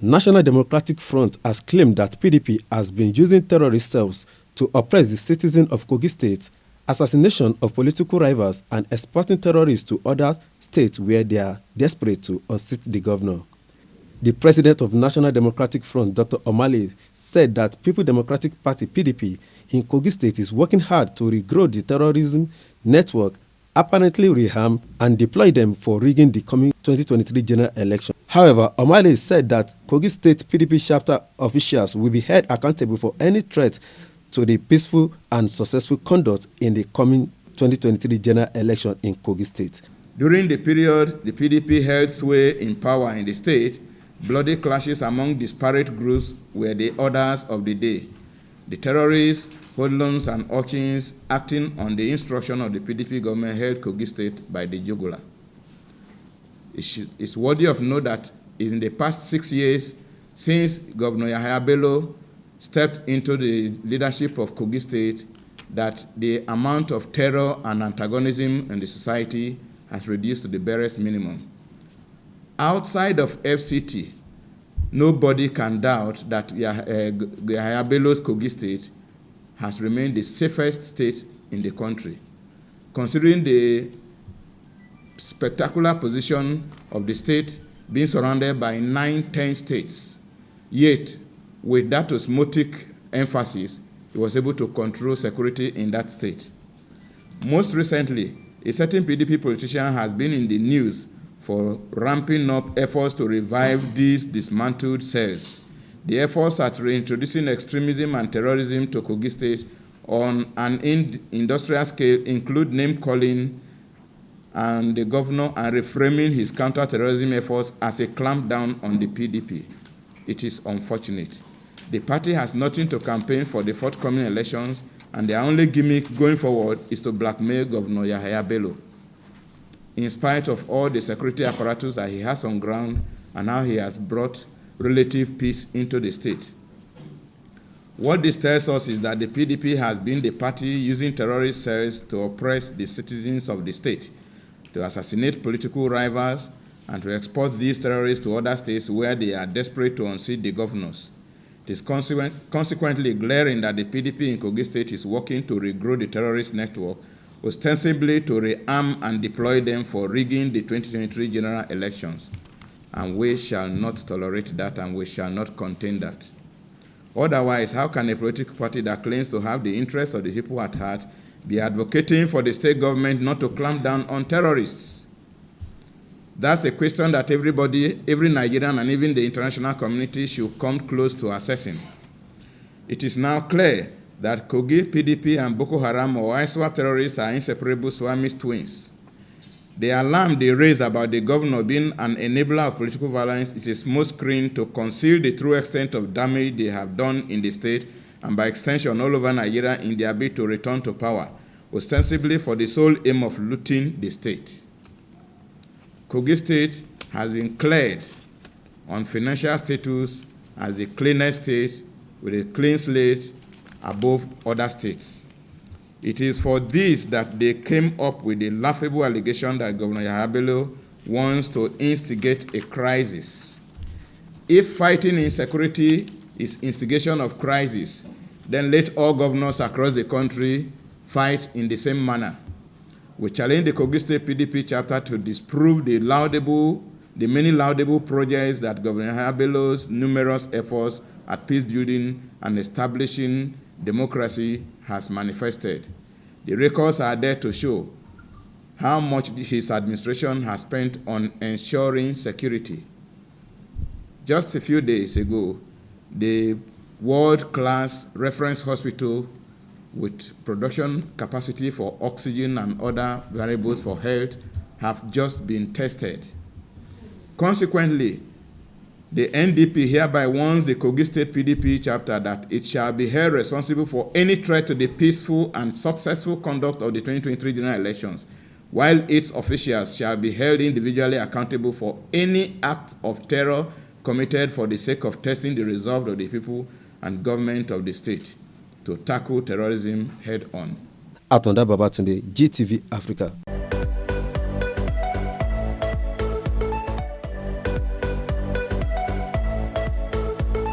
National Democratic Front has claimed that PDP has been using terrorist cells to oppress the citizens of Kogi State, assassination of political rivals, and exporting terrorists to other states where they are desperate to unseat the governor. The president of National Democratic Front, Dr. Omale, said that People Democratic Party (PDP) in Kogi State is working hard to regrow the terrorism network, apparently rearm and deploy them for rigging the coming 2023 general election. However, Omale said that Kogi State PDP chapter officials will be held accountable for any threat to the peaceful and successful conduct in the coming 2023 general election in Kogi State. During the period the PDP held sway in power in the state, bloody clashes among disparate groups were the orders of the day. The terrorists, hoodlums, and urchins acting on the instruction of the PDP government held Kogi State by the jugular. It's worthy of note that in the past 6 years, since Governor Yahaya Bello stepped into the leadership of Kogi State, that the amount of terror and antagonism in the society has reduced to the barest minimum. Outside of FCT, nobody can doubt that Yahaya Bello's Kogi State has remained the safest state in the country. Considering the spectacular position of the state being surrounded by 9-10 states, yet with that osmotic emphasis, he was able to control security in that state. Most recently, a certain PDP politician has been in the news for ramping up efforts to revive these dismantled cells. The efforts at reintroducing extremism and terrorism to Kogi State on an industrial scale include name-calling and the governor and reframing his counter-terrorism efforts as a clampdown on the PDP. It is unfortunate. The party has nothing to campaign for the forthcoming elections, and their only gimmick going forward is to blackmail Governor Yahaya Bello. In spite of all the security apparatus that he has on ground and how he has brought relative peace into the state. What this tells us is that the PDP has been the party using terrorist cells to oppress the citizens of the state, to assassinate political rivals, and to export these terrorists to other states where they are desperate to unseat the governors. It is consequently glaring that the PDP in Kogi State is working to regrow the terrorist network, ostensibly to rearm and deploy them for rigging the 2023 general elections. And we shall not tolerate that, and we shall not contain that. Otherwise, how can a political party that claims to have the interests of the people at heart be advocating for the state government not to clamp down on terrorists? That's a question that everybody, every Nigerian and even the international community should come close to assessing. It is now clear that Kogi, PDP, and Boko Haram or ISWAP terrorists are inseparable Swamist twins. The alarm they raise about the governor being an enabler of political violence is a smoke screen to conceal the true extent of damage they have done in the state and by extension all over Nigeria in their bid to return to power, ostensibly for the sole aim of looting the state. Kogi State has been cleared on financial status as the cleanest state with a clean slate above other states. It is for this that they came up with the laughable allegation that Governor Yahaya Bello wants to instigate a crisis. If fighting insecurity is instigation of crisis, then let all governors across the country fight in the same manner. We challenge the Kogi State PDP chapter to disprove the many laudable projects that Governor Yahaya Bello's numerous efforts at peace building and establishing democracy has manifested. The records are there to show how much his administration has spent on ensuring security. Just a few days ago, the world-class reference hospital with production capacity for oxygen and other variables for health have just been tested. Consequently, the NDP hereby warns the Kogi State PDP chapter that it shall be held responsible for any threat to the peaceful and successful conduct of the 2023 general elections, while its officials shall be held individually accountable for any act of terror committed for the sake of testing the resolve of the people and government of the state to tackle terrorism head-on. Atonda Babatunde, GTV Africa.